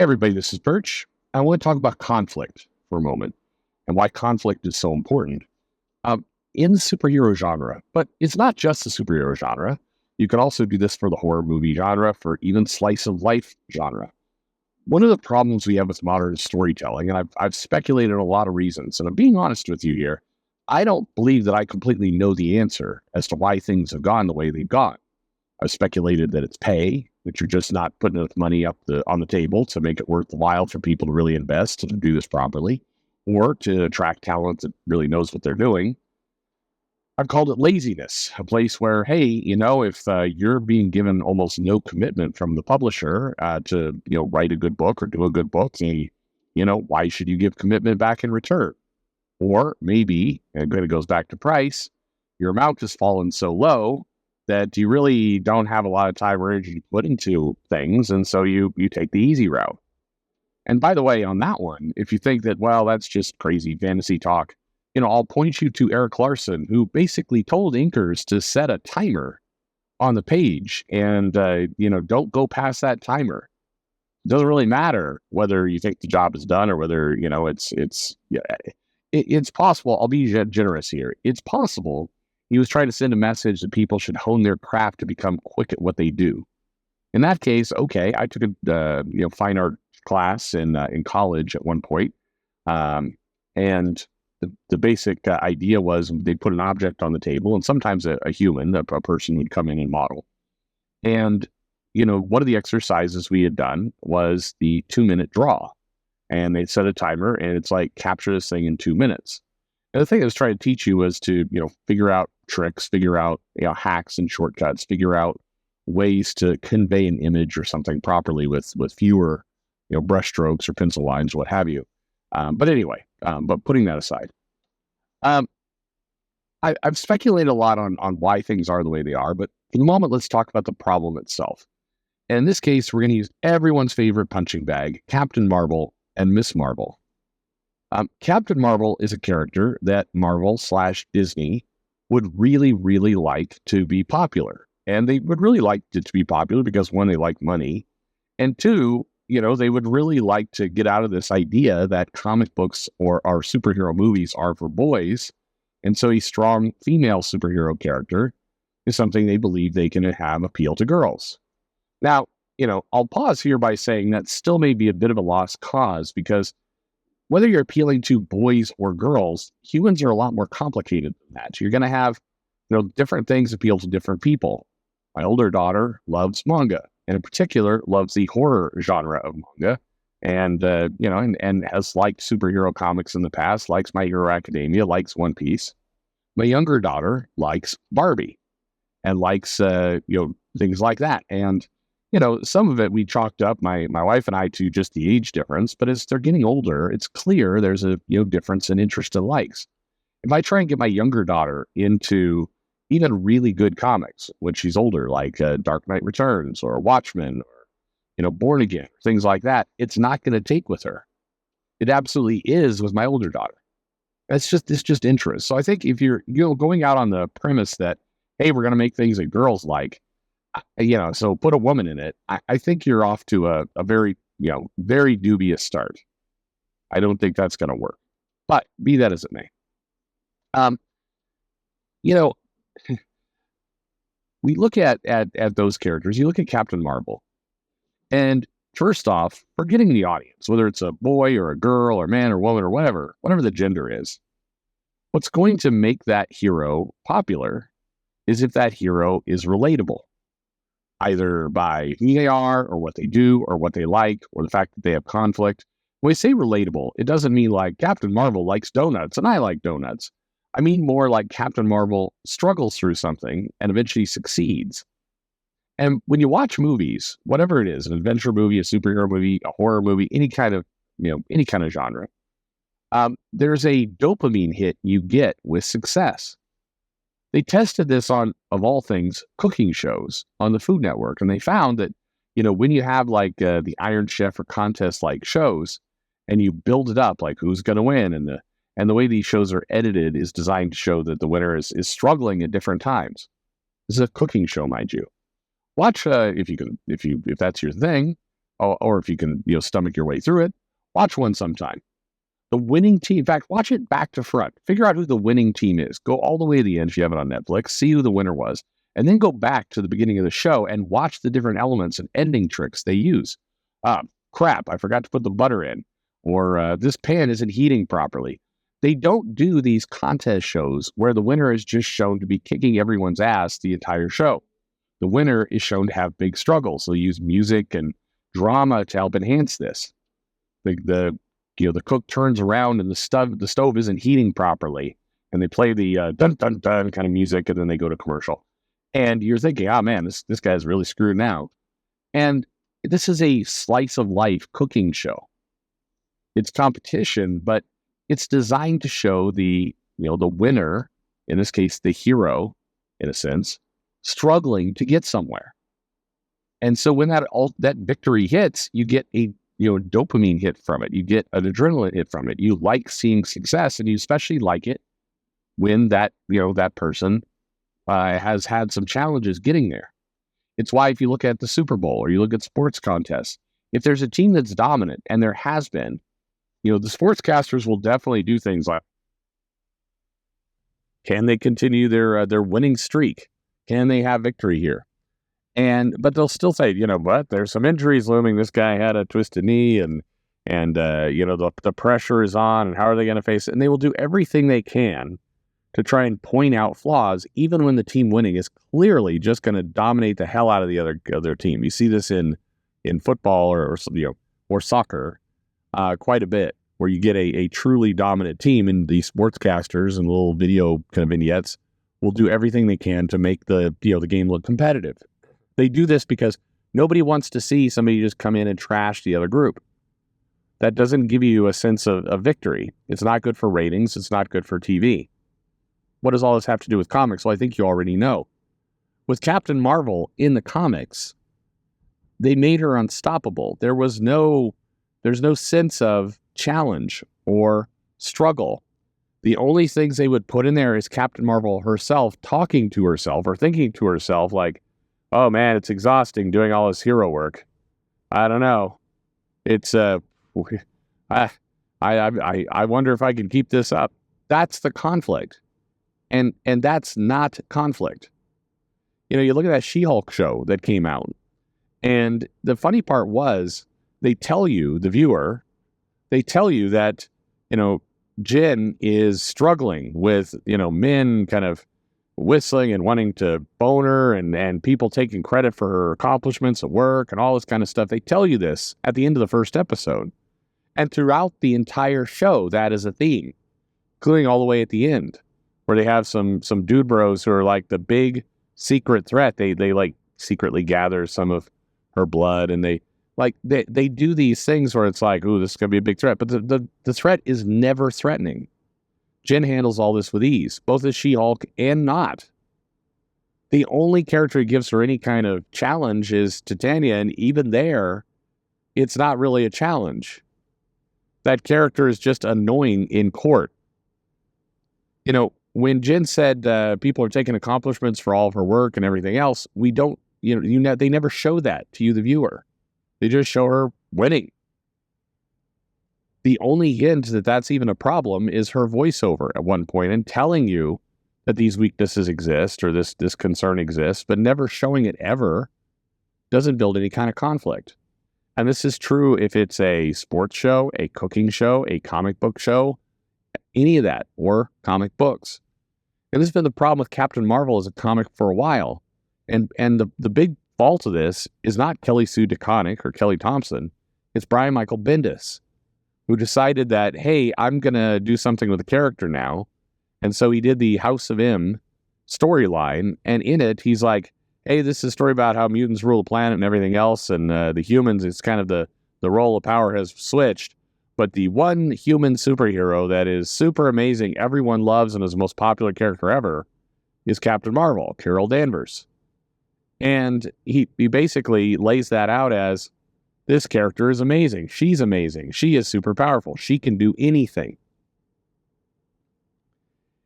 Hey everybody, this is Perch. I want to talk about conflict for a moment and why conflict is so important in the superhero genre. But it's not just the superhero genre. You can also do this for the horror movie genre, for even slice of life genre. One of the problems we have with modern storytelling, and I've speculated a lot of reasons, and I'm being honest with you here, I don't believe that I completely know the answer as to why things have gone the way they've gone. I've speculated that it's pay, that you're just not putting enough money on the table to make it worthwhile for people to really invest to do this properly, or to attract talent that really knows what they're doing. I've called it laziness, a place where, hey, if you're being given almost no commitment from the publisher to, write a good book or do a good book, why should you give commitment back in return? Or maybe, and it goes back to price, your amount has fallen so low that you really don't have a lot of time or energy to put into things, and so you take the easy route. And by the way, on that one, if you think that, well, that's just crazy fantasy talk, I'll point you to Eric Larson, who basically told inkers to set a timer on the page and, don't go past that timer. It doesn't really matter whether you think the job is done or whether, it's possible. I'll be generous here. It's possible he was trying to send a message that people should hone their craft to become quick at what they do. In that case, okay, I took a fine art class in college at one point, and the basic idea was they'd put an object on the table, and sometimes a human, a person would come in and model. And one of the exercises we had done was the 2-minute draw, and they'd set a timer, and it's like capture this thing in 2 minutes. And the thing I was trying to teach you was to, figure out tricks, figure out, hacks and shortcuts, figure out ways to convey an image or something properly with fewer, brush strokes or pencil lines, what have you. But anyway, but putting that aside, I've speculated a lot on why things are the way they are, but for the moment, let's talk about the problem itself. And in this case, we're going to use everyone's favorite punching bag, Captain Marvel and Miss Marvel. Captain Marvel is a character that Marvel/Disney would really, really like to be popular. And they would really like it to be popular because, one, they like money. And two, they would really like to get out of this idea that comic books or our superhero movies are for boys. And so a strong female superhero character is something they believe they can have appeal to girls. Now, I'll pause here by saying that still may be a bit of a lost cause, because whether you're appealing to boys or girls, humans are a lot more complicated than that. You're going to have, different things appeal to different people. My older daughter loves manga, and in particular loves the horror genre of manga, and and has liked superhero comics in the past, likes My Hero Academia, likes One Piece. My younger daughter likes Barbie and likes things like that. And some of it we chalked up, my wife and I, to just the age difference. But as they're getting older, it's clear there's a difference in interest and likes. If I try and get my younger daughter into even really good comics when she's older, like Dark Knight Returns or Watchmen or Born Again, things like that, it's not going to take with her. It absolutely is with my older daughter. It's just interest. So I think if you're going out on the premise that, hey, we're going to make things that girls like, so put a woman in it, I think you're off to a very, very dubious start. I don't think that's going to work. But be that as it may. We look at those characters. You look at Captain Marvel, and first off, forgetting the audience, whether it's a boy or a girl or man or woman or whatever the gender is, what's going to make that hero popular is if that hero is relatable, either by who they are or what they do or what they like or the fact that they have conflict. When we say relatable, it doesn't mean like Captain Marvel likes donuts and I like donuts. I mean more like Captain Marvel struggles through something and eventually succeeds. And when you watch movies, whatever it is, an adventure movie, a superhero movie, a horror movie, any kind of genre, there's a dopamine hit you get with success. They tested this on, of all things, cooking shows on the Food Network, and they found that, when you have like the Iron Chef or contest-like shows, and you build it up, like who's going to win, and the way these shows are edited is designed to show that the winner is struggling at different times. This is a cooking show, mind you. Watch if that's your thing. or if you can, stomach your way through it, watch one sometime. The winning team, in fact, watch it back to front. Figure out who the winning team is. Go all the way to the end if you have it on Netflix. See who the winner was. And then go back to the beginning of the show and watch the different elements and ending tricks they use. Crap, I forgot to put the butter in. Or this pan isn't heating properly. They don't do these contest shows where the winner is just shown to be kicking everyone's ass the entire show. The winner is shown to have big struggles. They'll use music and drama to help enhance this. The cook turns around and the stove isn't heating properly, and they play the dun dun dun kind of music, and then they go to commercial. And you're thinking, oh man, this guy's really screwed now. And this is a slice of life cooking show. It's competition, but it's designed to show the winner, in this case, the hero, in a sense, struggling to get somewhere. And so when that victory hits, you get a dopamine hit from it. You get an adrenaline hit from it. You like seeing success, and you especially like it when that person has had some challenges getting there. It's why if you look at the Super Bowl or you look at sports contests, if there's a team that's dominant, and there has been, the sportscasters will definitely do things like, can they continue their winning streak? Can they have victory here? But they'll still say, but there's some injuries looming. This guy had a twisted knee, and the pressure is on, and how are they going to face it? And they will do everything they can to try and point out flaws, even when the team winning is clearly just going to dominate the hell out of the other team. You see this in football or soccer quite a bit, where you get a truly dominant team, and the sportscasters and little video kind of vignettes will do everything they can to make the game look competitive. They do this because nobody wants to see somebody just come in and trash the other group. That doesn't give you a sense of victory. It's not good for ratings. It's not good for TV. What does all this have to do with comics? Well, I think you already know. With Captain Marvel in the comics, they made her unstoppable. There's no sense of challenge or struggle. The only things they would put in there is Captain Marvel herself talking to herself or thinking to herself like, oh man, it's exhausting doing all this hero work. I don't know. It's I wonder if I can keep this up. That's the conflict. And that's not conflict. You look at that She-Hulk show that came out, and the funny part was they tell you, the viewer, that, Jen is struggling with, men kind of whistling and wanting to bone her, and people taking credit for her accomplishments at work and all this kind of stuff. They tell you this at the end of the first episode. And throughout the entire show, that is a theme, including all the way at the end, where they have some dude bros who are like the big secret threat. They like secretly gather some of her blood, and they do these things where it's like, ooh, this is going to be a big threat. But the threat is never threatening. Jen handles all this with ease, both as She-Hulk and not. The only character who gives her any kind of challenge is Titania, and even there, it's not really a challenge. That character is just annoying in court. When Jen said people are taking accomplishments for all of her work and everything else, we don't, they never show that to you, the viewer. They just show her winning. The only hint that that's even a problem is her voiceover at one point and telling you that these weaknesses exist or this concern exists, but never showing it ever doesn't build any kind of conflict. And this is true if it's a sports show, a cooking show, a comic book show, any of that, or comic books. And this has been the problem with Captain Marvel as a comic for a while. And the big fault of this is not Kelly Sue DeConnick or Kelly Thompson. It's Brian Michael Bendis, who decided that, hey, I'm going to do something with the character now. And so he did the House of M storyline. And in it, he's like, hey, this is a story about how mutants rule the planet and everything else. And the humans, it's kind of the role of power has switched. But the one human superhero that is super amazing, everyone loves, and is the most popular character ever is Captain Marvel, Carol Danvers. And he basically lays that out as, this character is amazing. She's amazing. She is super powerful. She can do anything.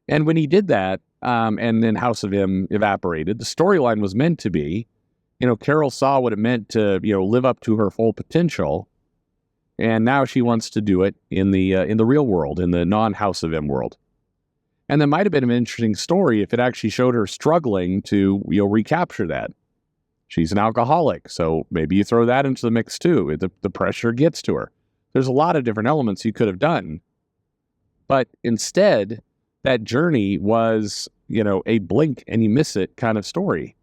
And when he did that, and then House of M evaporated, the storyline was meant to be, Carol saw what it meant to, live up to her full potential, and now she wants to do it in the real world, in the non-House of M world. And that might have been an interesting story if it actually showed her struggling to, recapture that. She's an alcoholic, so maybe you throw that into the mix too. The pressure gets to her. There's a lot of different elements you could have done. But instead, that journey was, a blink and you miss it kind of story.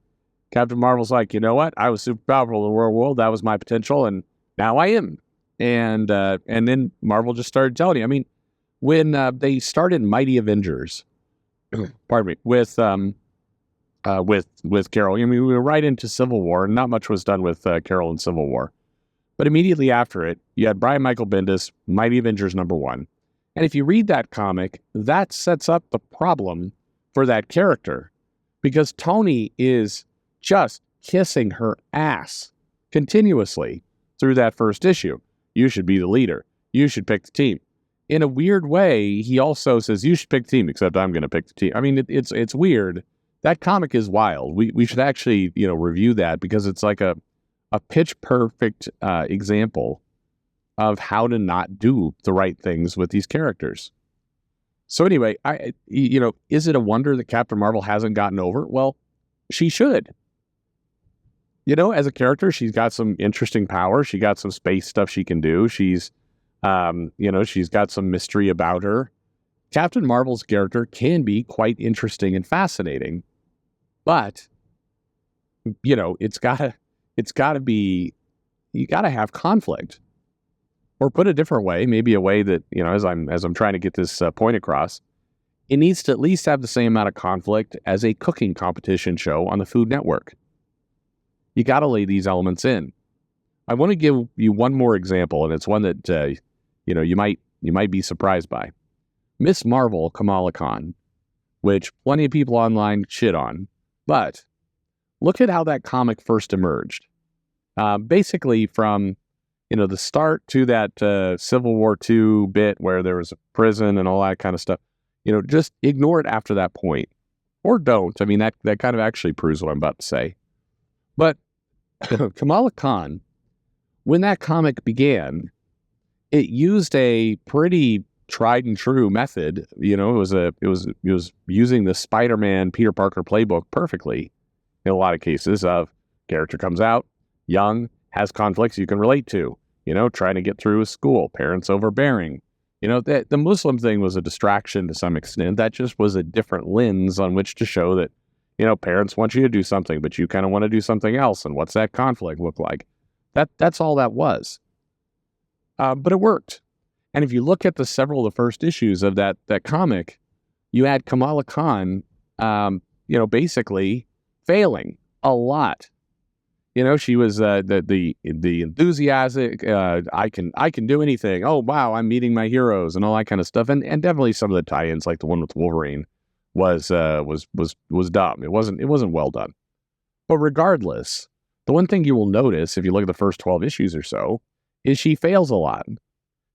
Captain Marvel's like, you know what? I was super powerful in the real world. That was my potential, and now I am. And then Marvel just started telling you. I mean, when they started Mighty Avengers, pardon me, with Carol. I mean, we were right into Civil War, and not much was done with Carol in Civil War. But immediately after it, you had Brian Michael Bendis, Mighty Avengers #1. And if you read that comic, that sets up the problem for that character, because Tony is just kissing her ass continuously through that first issue. You should be the leader. You should pick the team. In a weird way, he also says, you should pick the team, except I'm going to pick the team. I mean, it's weird. That comic is wild. We should actually, review that, because it's like a pitch perfect example of how to not do the right things with these characters. So anyway, is it a wonder that Captain Marvel hasn't gotten over? Well, she should. As a character, she's got some interesting power. She got some space stuff she can do. She's, she's got some mystery about her. Captain Marvel's character can be quite interesting and fascinating, but, it's gotta be, you gotta have conflict. Or put a different way, maybe a way that, as I'm trying to get this point across, it needs to at least have the same amount of conflict as a cooking competition show on the Food Network. You got to lay these elements in. I want to give you one more example, and it's one that you might be surprised by. Miss Marvel, Kamala Khan, which plenty of people online shit on, but look at how that comic first emerged. Basically, from the start to that Civil War II bit where there was a prison and all that kind of stuff. Just ignore it after that point, or don't. I mean, that kind of actually proves what I'm about to say. But Kamala Khan, when that comic began, it used a pretty tried and true method. It was using the Spider-Man Peter Parker playbook perfectly in a lot of cases. Of character comes out young, has conflicts you can relate to. Trying to get through school, parents overbearing. The Muslim thing was a distraction to some extent. That just was a different lens on which to show that parents want you to do something, but you kind of want to do something else. And what's that conflict look like? That's all that was. But it worked. And if you look at several of the first issues of that comic, you had Kamala Khan, basically failing a lot. She was the enthusiastic. I can do anything. Oh wow, I'm meeting my heroes and all that kind of stuff. And definitely some of the tie-ins, like the one with Wolverine, was dumb. It wasn't well done. But regardless, the one thing you will notice if you look at the first 12 issues or so is she fails a lot.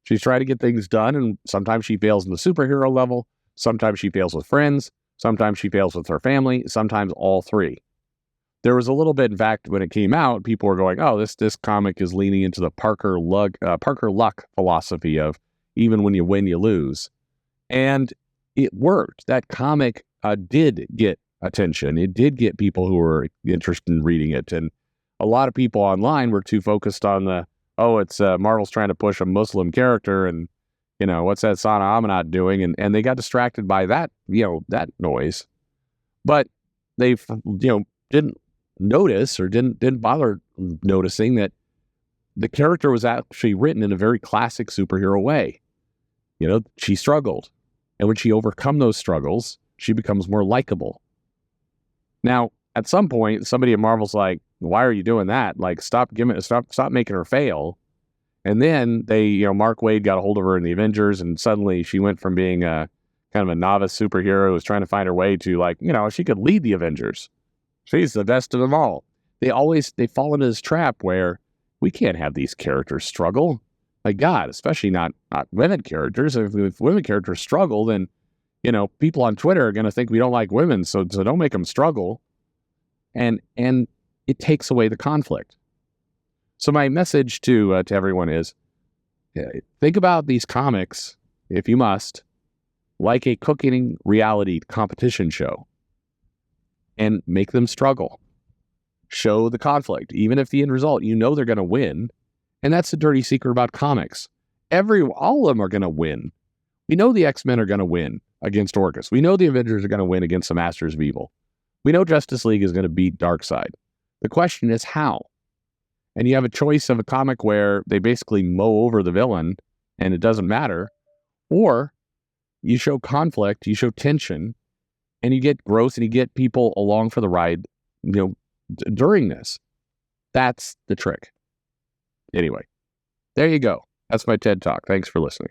She's trying to get things done, and sometimes she fails in the superhero level. Sometimes she fails with friends. Sometimes she fails with her family. Sometimes all three. There was a little bit, in fact, when it came out, people were going, "Oh, this comic is leaning into the Parker Luck philosophy of even when you win, you lose," and it worked. That comic did get attention. It did get people who were interested in reading it, and a lot of people online were too focused on it's Marvel's trying to push a Muslim character, and what's that Sana Amanat doing, and they got distracted by that that noise, but they didn't notice or didn't bother noticing that the character was actually written in a very classic superhero way. She struggled, and when she overcome those struggles, she becomes more likable. Now, at some point, somebody at Marvel's like, "Why are you doing that? Like, stop making her fail." And then they, Mark Waid got a hold of her in the Avengers, and suddenly she went from being a kind of a novice superhero who was trying to find her way to, like, she could lead the Avengers. She's the best of them all. They fall into this trap where we can't have these characters struggle. Like, God, especially not women characters. If women characters struggle, then, people on Twitter are going to think we don't like women, so don't make them struggle. And it takes away the conflict. So my message to everyone is, think about these comics, if you must, like a cooking reality competition show, and make them struggle. Show the conflict, even if the end result, they're going to win. And that's the dirty secret about comics. All of them are going to win. We know the X-Men are going to win against Orcus. We know the Avengers are going to win against the Masters of Evil. We know Justice League is going to beat Darkseid. The question is how? And you have a choice of a comic where they basically mow over the villain and it doesn't matter, or you show conflict, you show tension, and you get growth and you get people along for the ride, during this. That's the trick. Anyway, there you go. That's my TED Talk. Thanks for listening.